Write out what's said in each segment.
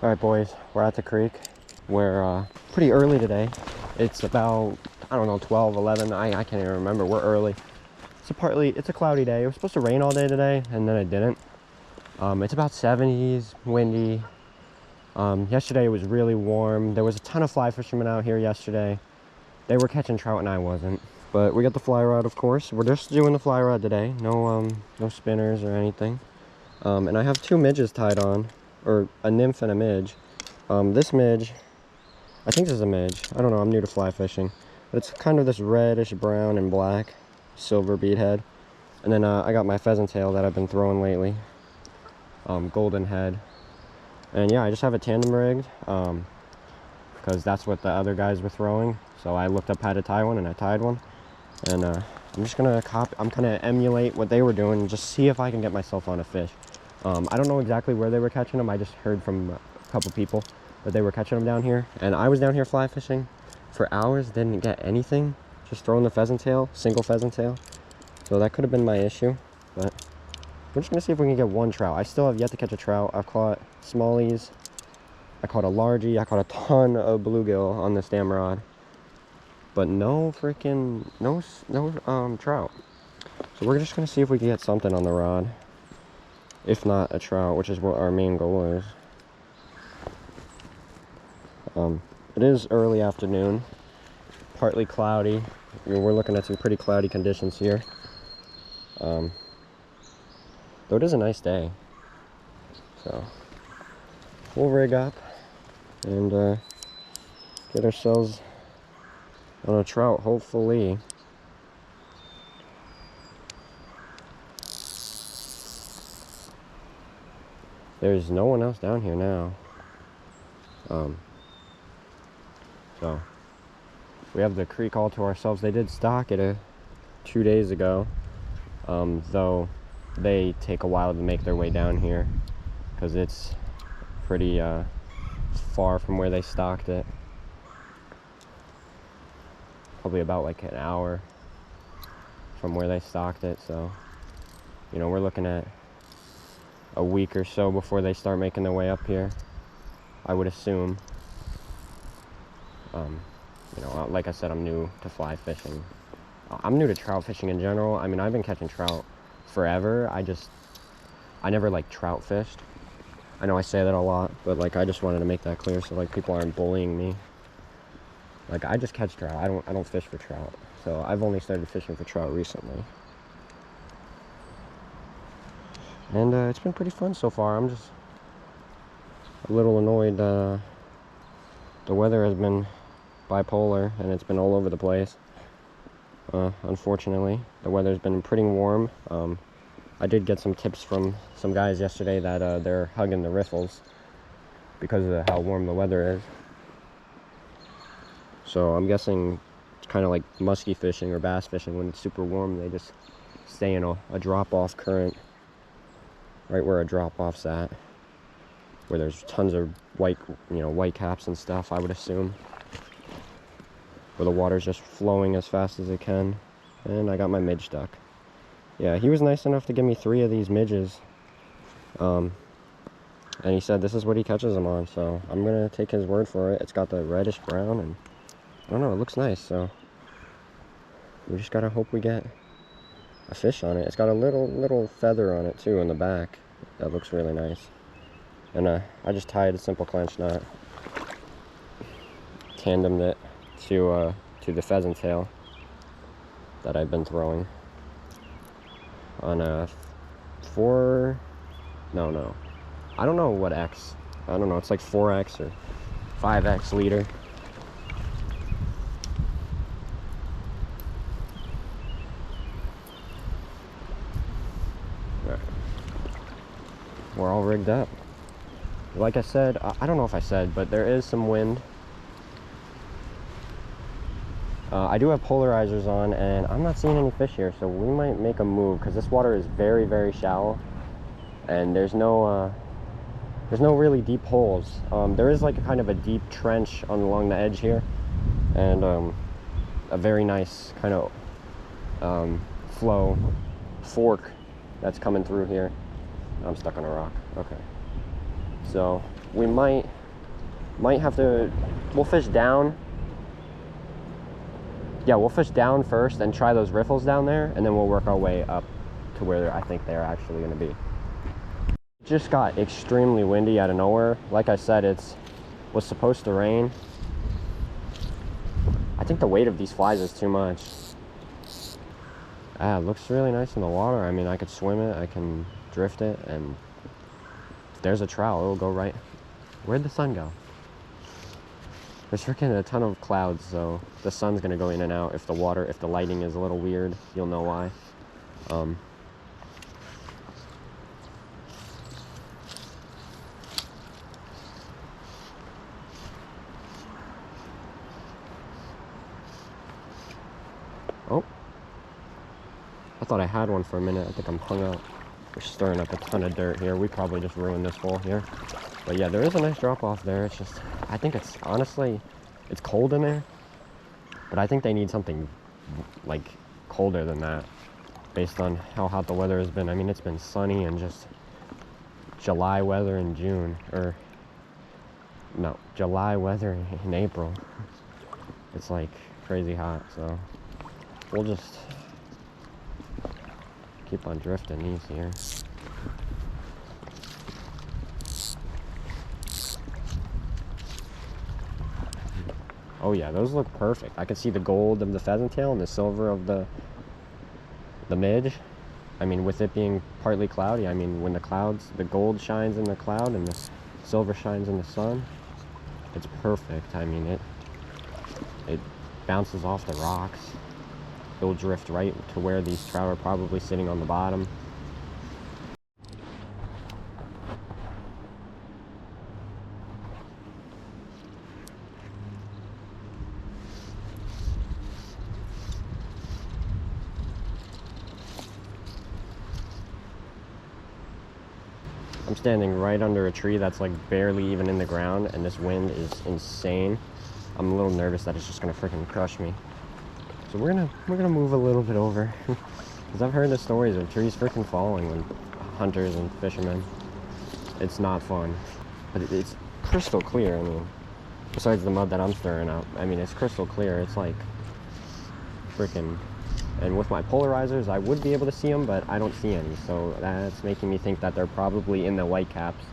All right, boys, we're at the creek. We're pretty early today. It's about, I don't know, 12, 11. I can't even remember. We're early. It's a cloudy day. It was supposed to rain all day today, and then it didn't. It's about 70s, windy. Yesterday it was really warm. There was a ton of fly fishermen out here yesterday. They were catching trout and I wasn't. But we got the fly rod, of course. We're just doing the fly rod today. No spinners or anything. And I have two midges tied on, or a nymph and a midge. This midge, I think this is a midge. I don't know, I'm new to fly fishing. But it's kind of this reddish brown and black silver bead head. And then I got my pheasant tail that I've been throwing lately. Golden head. And yeah, I just have a tandem rigged because that's what the other guys were throwing. So I looked up how to tie one and I tied one. And I'm just gonna emulate what they were doing and just see if I can get myself on a fish. I don't know exactly where they were catching them. I just heard from a couple people that they were catching them down here. And I was down here fly fishing for hours, didn't get anything. Just throwing the pheasant tail, single pheasant tail. So that could have been my issue, but we're just gonna see if we can get one trout. I still have yet to catch a trout. I've caught smallies, I caught a largie, I caught a ton of bluegill on this damn rod, but no trout. So we're just gonna see if we can get something on the rod, if not a trout, which is what our main goal is. It is early afternoon, partly cloudy. We're looking at some pretty cloudy conditions here. Though it is a nice day. So we'll rig up and get ourselves on a trout, hopefully. There's no one else down here now. So we have the creek all to ourselves. They did stock it 2 days ago, though they take a while to make their way down here because it's pretty far from where they stocked it. Probably about like an hour from where they stocked it. So, you know, we're looking at a week or so before they start making their way up here, I would assume. You know, like I said, I'm new to fly fishing. I'm new to trout fishing in general. I mean, I've been catching trout forever. I never like trout fished. I know I say that a lot, but like I just wanted to make that clear so like people aren't bullying me. Like I just catch trout. I don't fish for trout. So I've only started fishing for trout recently. And it's been pretty fun so far. I'm just a little annoyed. The weather has been bipolar and it's been all over the place. Unfortunately, the weather's been pretty warm. I did get some tips from some guys yesterday that they're hugging the riffles because of how warm the weather is. So I'm guessing it's kind of like musky fishing or bass fishing. When it's super warm, they just stay in a drop-off current right where a drop-off's at, where there's tons of white caps and stuff, I would assume, where the water's just flowing as fast as it can. And I got my midge stuck. Yeah, he was nice enough to give me 3 of these midges, and he said this is what he catches them on, so I'm gonna take his word for it. It's got the reddish brown, and I don't know, it looks nice. So we just gotta hope we get a fish on it. It's got a little feather on it too in the back that looks really nice. And I just tied a simple clench knot, tandemed it to the pheasant tail that I've been throwing on a I don't know what X. I don't know, it's like 4X or 5X leader. Alright. We're all rigged up. Like I said, I don't know if I said, but there is some wind. I do have polarizers on, and I'm not seeing any fish here, so we might make a move, because this water is very, very shallow, and there's no really deep holes. There is like a kind of a deep trench along the edge here, and a very nice kind of fork that's coming through here. I'm stuck on a rock. Okay. So we might have to, we'll fish down. Yeah, we'll fish down first and try those riffles down there, and then we'll work our way up to where I think they're actually going to be. It just got extremely windy out of nowhere. Like I said, was supposed to rain. I think the weight of these flies is too much. It looks really nice in the water. I mean, I could swim it, I can drift it, and if there's a trout, it'll go right. Where'd the sun go? There's freaking a ton of clouds, so the sun's gonna go in and out. If the lighting is a little weird, you'll know why. Oh, I thought I had one for a minute. I think I'm hung up. We're stirring up a ton of dirt here. We probably just ruined this hole here. But yeah, there is a nice drop off there. It's just, I think it's, honestly, it's cold in there. But I think they need something like colder than that, based on how hot the weather has been. I mean, it's been sunny and just July weather in June, or no, July weather in April. It's like crazy hot, so we'll just keep on drifting these here. Oh yeah, those look perfect. I can see the gold of the pheasant tail and the silver of the midge. I mean, with it being partly cloudy, I mean, when the gold shines in the cloud and the silver shines in the sun, it's perfect. I mean, it bounces off the rocks. It'll drift right to where these trout are probably sitting on the bottom. I'm standing right under a tree that's like barely even in the ground, and this wind is insane. I'm a little nervous that it's just gonna freaking crush me. So we're gonna move a little bit over, because I've heard the stories of trees freaking falling when hunters and fishermen. It's not fun, but it's crystal clear. I mean, besides the mud that I'm stirring up, I mean, it's crystal clear. It's like freaking. And with my polarizers, I would be able to see them, but I don't see any. So that's making me think that they're probably in the white caps,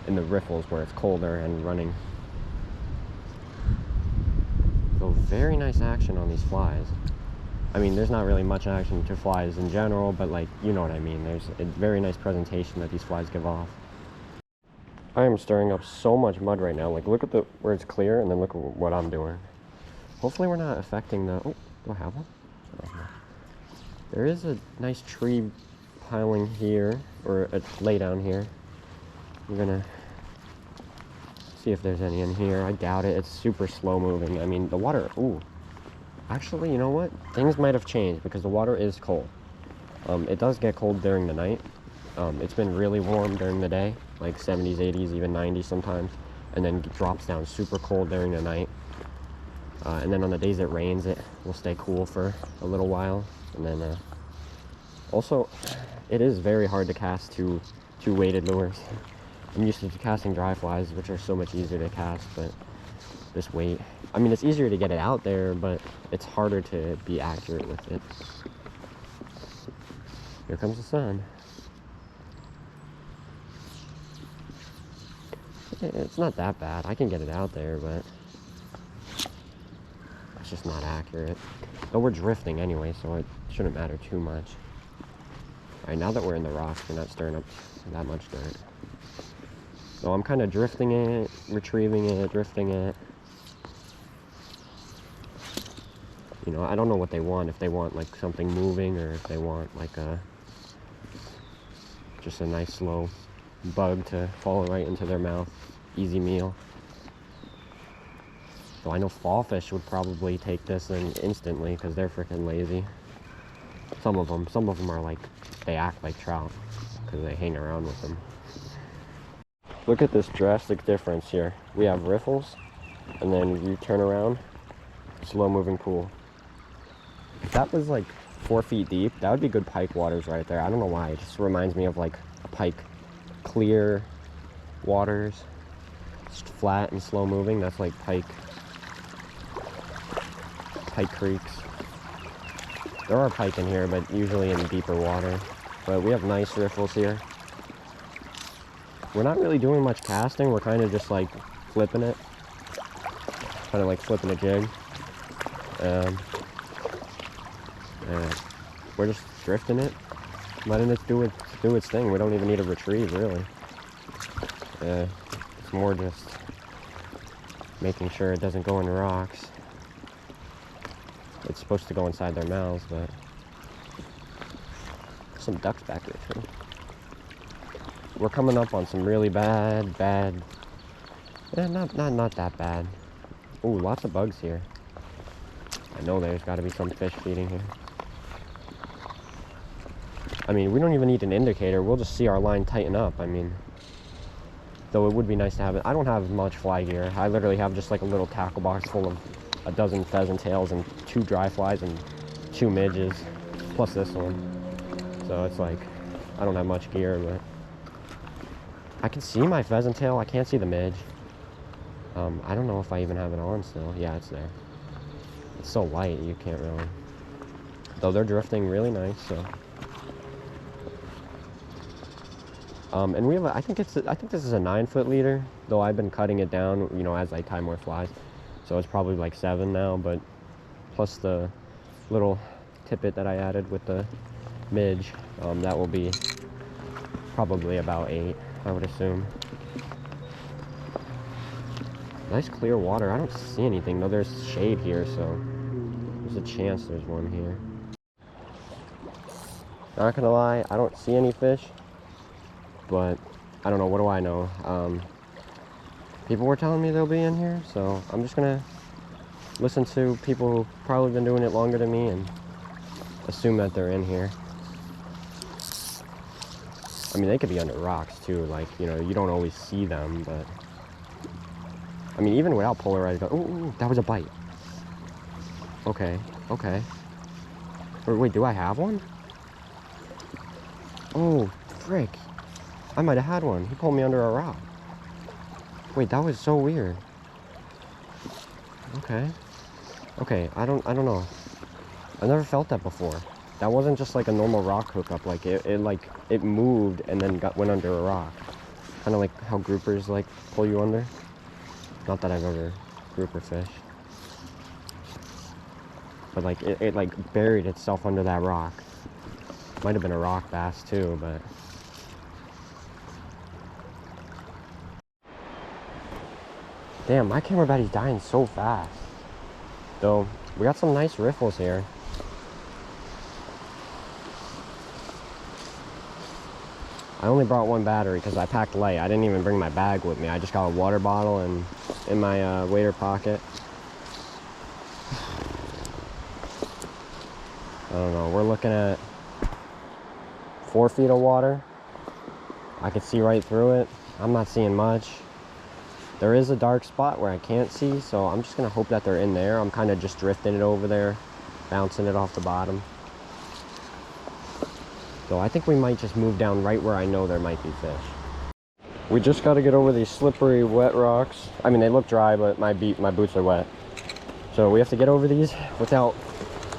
in the riffles where it's colder and running. So very nice action on these flies. I mean, there's not really much action to flies in general, but like, you know what I mean. There's a very nice presentation that these flies give off. I am stirring up so much mud right now. Like, look at where it's clear, and then look at what I'm doing. Hopefully we're not affecting the, oh, do I have one? Oh, no. There is a nice tree piling here, or a lay down here. We're gonna see if there's any in here. I doubt it. It's super slow moving. I mean, the water, ooh. Actually, you know what? Things might have changed because the water is cold. It does get cold during the night. It's been really warm during the day, like 70s, 80s, even 90s sometimes, and then it drops down super cold during the night. And then on the days it rains, it will stay cool for a little while. And then also, it is very hard to cast two weighted lures. I'm used to casting dry flies, which are so much easier to cast, but this weight, I mean, it's easier to get it out there, but it's harder to be accurate with it. Here comes the sun. It's not that bad. I can get it out there, but it's just not accurate. But we're drifting anyway, so it shouldn't matter too much. Alright, now that we're in the rocks, we're not stirring up that much dirt. So I'm kind of drifting it, retrieving it, drifting it. You know, I don't know what they want. If they want like something moving, or if they want like just a nice slow bug to fall right into their mouth. Easy meal. So I know fall fish would probably take this in instantly because they're freaking lazy. Some of them are like, they act like trout because they hang around with them. Look at this drastic difference here. We have riffles, and then you turn around, slow moving pool. If that was like 4 feet deep, that would be good pike waters right there. I don't know why, it just reminds me of like a pike, clear waters. just flat and slow moving. That's like pike creeks. There are pike in here, but usually in deeper water. But we have nice riffles here. We're not really doing much casting. We're kind of just like flipping it. Kind of like flipping a jig. And we're just drifting it. Letting it do its thing. We don't even need to retrieve, really. It's more just making sure it doesn't go in rocks. It's supposed to go inside their mouths, but some ducks back there too. We're coming up on some really bad. Not that bad. Ooh, lots of bugs here. I know there's got to be some fish feeding here. I mean, we don't even need an indicator. We'll just see our line tighten up. I mean, though it would be nice to have it. I don't have much fly gear. I literally have just like a little tackle box full of a dozen pheasant tails and 2 dry flies and 2 midges, plus this one. So it's like, I don't have much gear, but I can see my pheasant tail. I can't see the midge. I don't know if I even have it on still. Yeah, it's there. It's so light, you can't really. Though they're drifting really nice, so. And we have, I think this is a 9-foot leader, though I've been cutting it down, you know, as I tie more flies. So it's probably like 7 now, but plus the little tippet that I added with the midge, that will be probably about 8, I would assume. Nice clear water. I don't see anything, though there's shade here, so there's a chance there's one here. Not gonna lie, I don't see any fish, but I don't know, what do I know? People were telling me they'll be in here, so I'm just gonna listen to people who've probably been doing it longer than me and assume that they're in here. I mean, they could be under rocks too, like, you know, you don't always see them, but I mean, even without polarized, ooh, that was a bite. Okay. Or wait, do I have one? Oh, frick. I might have had one. He pulled me under a rock. Wait, that was so weird. Okay, I don't know. I've never felt that before. That wasn't just like a normal rock hookup. Like it moved and then went under a rock. Kind of like how groupers like pull you under. Not that I've ever grouper fished. But like it like buried itself under that rock. Might have been a rock bass too, but damn, my camera battery's dying so fast. Though we got some nice riffles here. I only brought 1 battery because I packed light. I didn't even bring my bag with me. I just got a water bottle and in my wader pocket. I don't know. We're looking at 4 feet of water. I can see right through it. I'm not seeing much. There is a dark spot where I can't see, so I'm just gonna hope that they're in there. I'm kind of just drifting it over there, bouncing it off the bottom. So I think we might just move down right where I know there might be fish. We just got to get over these slippery, wet rocks. I mean, they look dry, but my boots are wet. So we have to get over these without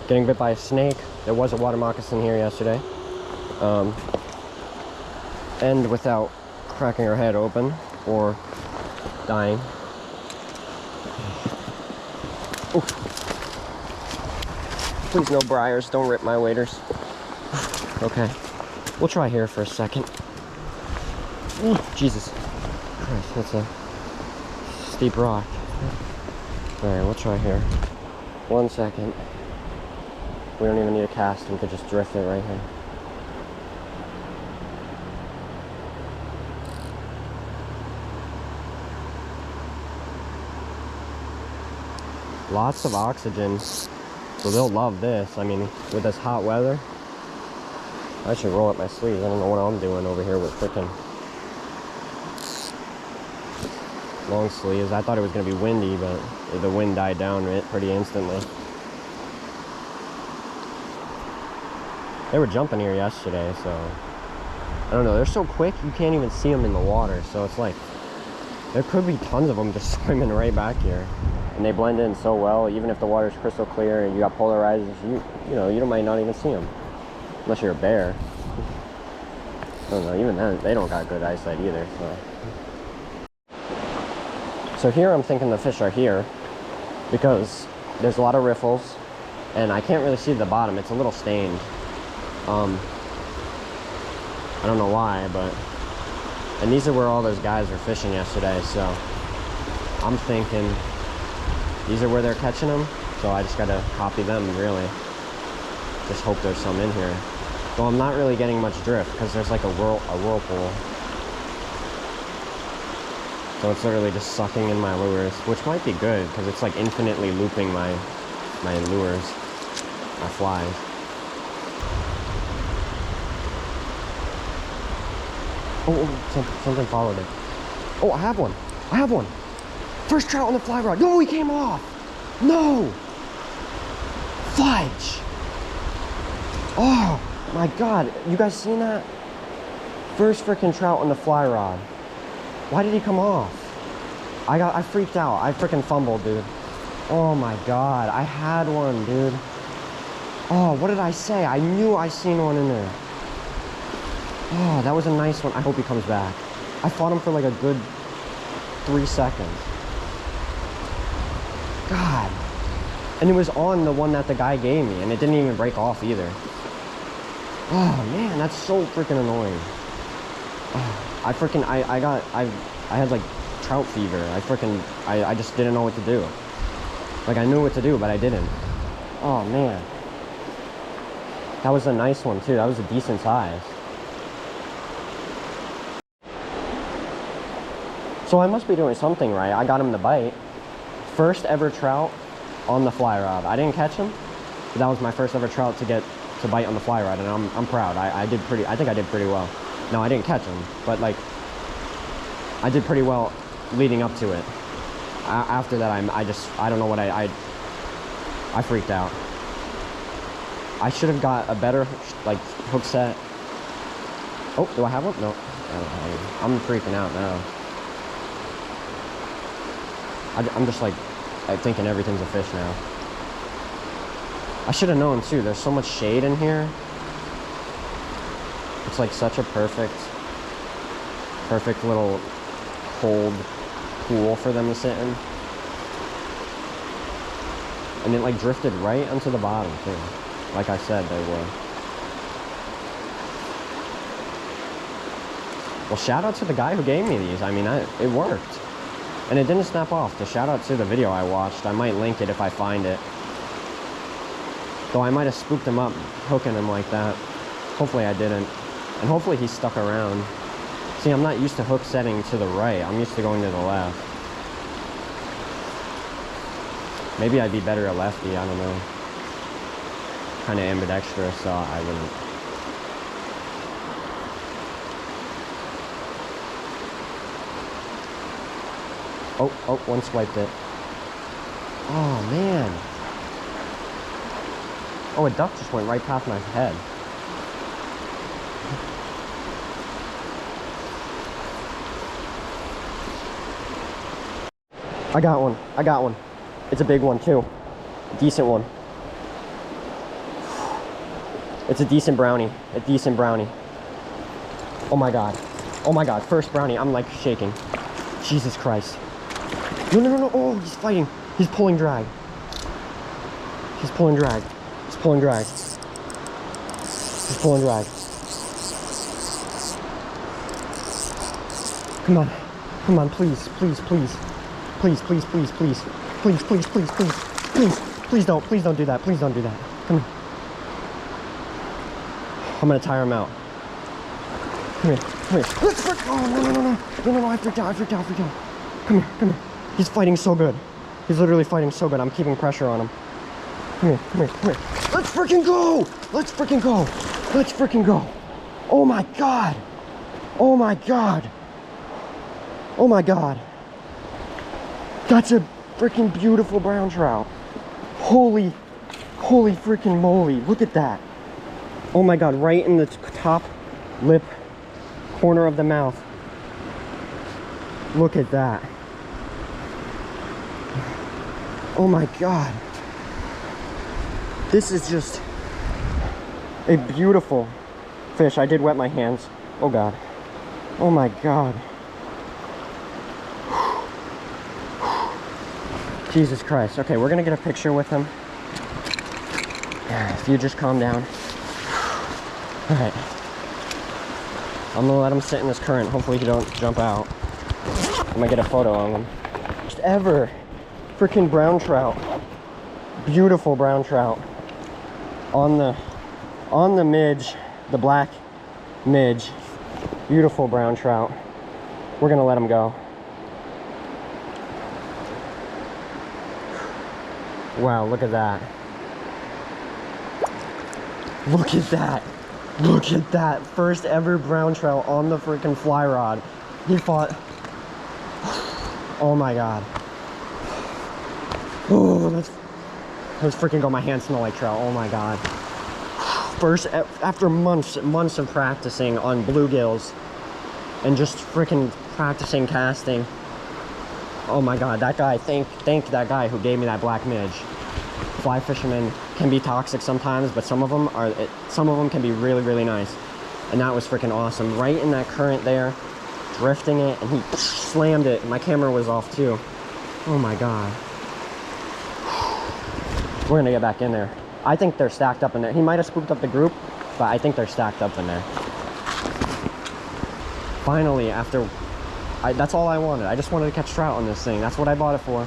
getting bit by a snake. There was a water moccasin here yesterday. And without cracking our head open or dying. Ooh. Please no briars, don't rip my waders. Okay, we'll try here for a second. Ooh, Jesus Christ, that's a steep rock. Alright, we'll try here. 1 second. We don't even need a cast, we could just drift it right here. Lots of oxygen, so they'll love this. I mean, with this hot weather, I should roll up my sleeves. I don't know what I'm doing over here with freaking long sleeves. I thought it was going to be windy, but the wind died down pretty instantly. They were jumping here yesterday, so I don't know. They're so quick, you can't even see them in the water. So it's like, There could be tons of them just swimming right back here. And they blend in so well, even if the water's crystal clear and you got polarizers, you know, you might not even see them. Unless you're a bear. I don't know, even then, they don't got good eyesight either, so here I'm thinking the fish are here because there's a lot of riffles and I can't really see the bottom. It's a little stained. I don't know why, but... And these are where all those guys were fishing yesterday, so I'm thinking these are where they're catching them, so I just gotta copy them, really. Just hope there's some in here. Well, I'm not really getting much drift because there's like a whirlpool. So it's literally just sucking in my lures, which might be good because it's like infinitely looping my lures, my flies. Oh, something followed it. Oh, I have one. I have one. First trout on the fly rod. No, he came off. No. Fudge. Oh, my God. You guys seen that? First freaking trout on the fly rod. Why did he come off? I freaked out. I freaking fumbled, dude. Oh, my God. I had one, dude. Oh, what did I say? I knew I seen one in there. Oh, that was a nice one. I hope he comes back. I fought him for like a good 3 seconds. God. And it was on the one that the guy gave me, and it didn't even break off either. Oh, man, that's so freaking annoying. Oh, I had like trout fever. I just didn't know what to do. Like, I knew what to do, but I didn't. Oh, man. That was a nice one, too. That was a decent size. So I must be doing something right. I got him to bite. First ever trout on the fly rod. I didn't catch him, but that was my first ever trout to bite on the fly rod, and I'm proud. I think I did pretty well. No, I didn't catch him, but like I did pretty well leading up to it. After that, I don't know what I freaked out. I should have got a better like hook set. Oh, do I have one? No, I don't have one. I'm freaking out now. I'm just like thinking everything's a fish now. I should have known too. There's so much shade in here. It's like such a perfect little cold pool for them to sit in. And it like drifted right onto the bottom too. Like I said they would. Well, shout out to the guy who gave me these. I mean, it worked. And it didn't snap off. So shout out to the video I watched. I might link it if I find it. Though I might have spooked him up, hooking him like that. Hopefully I didn't. And hopefully he stuck around. See, I'm not used to hook setting to the right. I'm used to going to the left. Maybe I'd be better at lefty, I don't know. Kind of ambidextrous, so I wouldn't. Oh, one swiped it. Oh, man. Oh, a duck just went right past my head. I got one. It's a big one, too. Decent one. It's a decent brownie. Oh my God. First brownie. I'm like shaking. Jesus Christ. No. Oh, he's fighting. He's pulling drag. Come on, please don't do that. Come here. I'm gonna tire him out. Come here. Let's frick. Oh, no, I freaked out. Come here. He's fighting so good. He's literally fighting so good. I'm keeping pressure on him. Come here. Let's freaking go. Oh my God. That's a freaking beautiful brown trout. Holy freaking moly. Look at that. Oh my God, right in the top lip corner of the mouth. Look at that. Oh my God. This is just a beautiful fish. I did wet my hands. Oh God. Oh my God. Jesus Christ. Okay, we're gonna get a picture with him. If you just calm down. All right. I'm gonna let him sit in this current. Hopefully he don't jump out. I'm gonna get a photo of him. First ever freaking brown trout. Beautiful brown trout. On the midge, the black midge. Beautiful brown trout. We're gonna let him go. Wow, look at that. Look at that. Look at that. First ever brown trout on the freaking fly rod. He fought. Oh my God. Oh, let's freaking go. My hands smell like trout. Oh my God. First, after months of practicing on bluegills and just freaking practicing casting. Oh my God, that guy, thank that guy who gave me that black midge. Fly fishermen can be toxic sometimes, but some of them can be really, really nice. And that was freaking awesome. Right in that current there, drifting it, and he slammed it. My camera was off too. Oh my God. We're gonna get back in there. I think they're stacked up in there. He might have spooked up the group, but I think they're stacked up in there. Finally, that's all I wanted. I just wanted to catch trout on this thing. That's what I bought it for.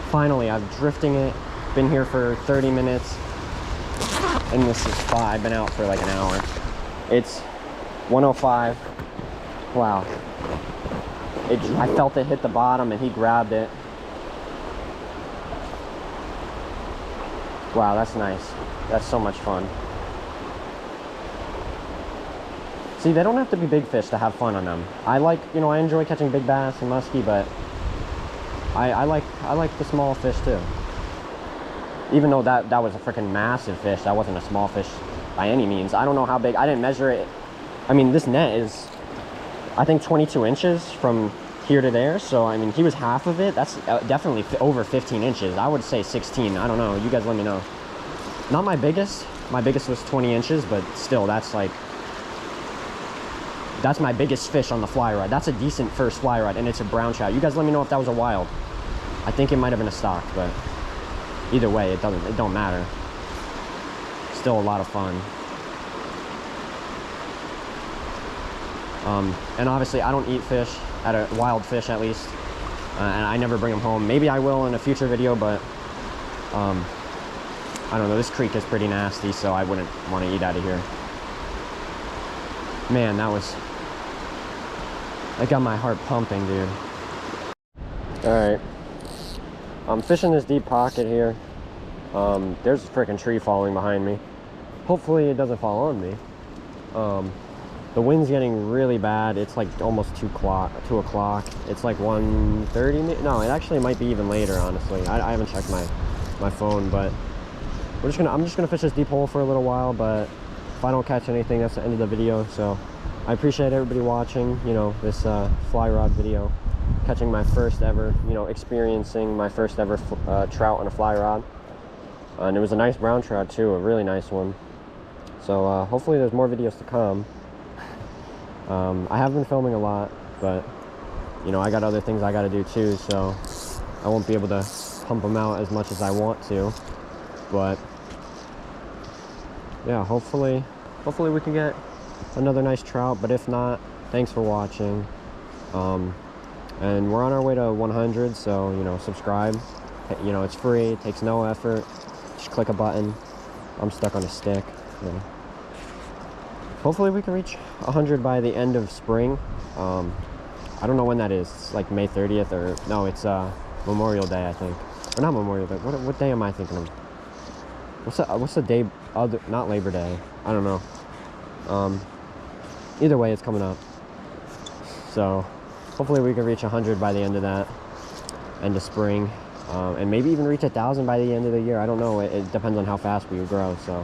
Finally, I'm drifting it. Been here for 30 minutes. And this is fine. I've been out for like an hour. It's 105. Wow. I felt it hit the bottom and he grabbed it. Wow, that's nice. That's so much fun. See, they don't have to be big fish to have fun on them. I enjoy catching big bass and muskie, but I like the small fish too. Even though that was a freaking massive fish, that wasn't a small fish by any means. I don't know how big. I didn't measure it. I mean, this net is, I think, 22 inches from here to there. So, I mean, he was half of it. That's definitely over 15 inches. I would say 16. I don't know. You guys let me know. Not my biggest. My biggest was 20 inches, but still, that's my biggest fish on the fly rod. That's a decent first fly rod, and it's a brown trout. You guys let me know if that was a wild. I think it might have been a stock, but either way, it don't matter. Still a lot of fun. And obviously, I don't eat fish, wild fish at least, and I never bring them home. Maybe I will in a future video, but I don't know. This creek is pretty nasty, so I wouldn't want to eat out of here. Man, that got my heart pumping, dude. All right, I'm fishing this deep pocket here. There's a freaking tree falling behind me. Hopefully it doesn't fall on me. The wind's getting really bad. It's like almost 2 o'clock. It's like 1:30. No, it actually might be even later, honestly. I haven't checked my phone, but I'm just gonna fish this deep hole for a little while, but if I don't catch anything, that's the end of the video. So I appreciate everybody watching, this fly rod video, catching my first ever, experiencing my first ever trout on a fly rod. And it was a nice brown trout too, a really nice one. So hopefully there's more videos to come. I have been filming a lot, but I got other things I got to do too, so I won't be able to pump them out as much as I want to. But yeah, hopefully we can get another nice trout. But if not, thanks for watching. And we're on our way to 100, so subscribe. It's free, it takes no effort. Just click a button. I'm stuck on a stick. Hopefully we can reach 100 by the end of spring. I don't know when that is. It's like May 30th or no, it's Memorial Day, I think. Or not Memorial Day. What day am I thinking of? What's the day other, not Labor Day? I don't know. Either way, it's coming up. So hopefully we can reach 100 by the end of that, end of spring. And maybe even reach 1,000 by the end of the year. I don't know. It depends on how fast we grow. So